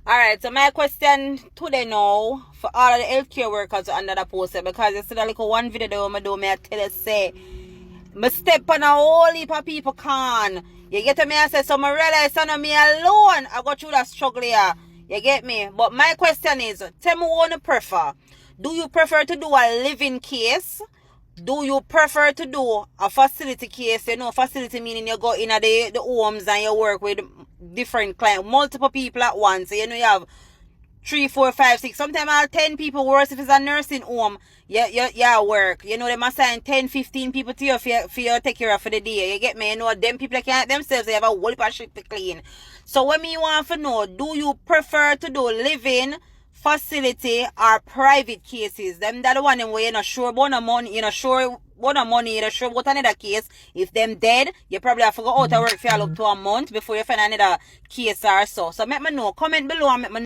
Alright, so my question today now for all of the healthcare workers under the post, because you see that little one video that I do, I tell you say me step on a whole heap of people can. You get me? I say so I realize it's not me alone. I go through that struggle here. You get me? But my question is, tell me what you prefer. Do you prefer to do a living case? Do you prefer to do a facility case? You know, facility meaning you go in the homes and you work with different clients, multiple people at once. So, you know, you have 3, 4, 5, 6, sometimes all 10 people. Worse if it's a nursing home. Yeah, work. You know, they must assign 10, 15 people to you for you to take care of for the day. You get me? You know, them people can't themselves, they have a whole heap of shit to clean. So what me want to know, do you prefer to do living, facility, or private cases? Them that the one where you're not sure about the money, you're not sure about the money, you're not sure about another case. If them dead, you probably have to go out of work for up to a month before you find another case or so. So make me know. Comment below and make me know.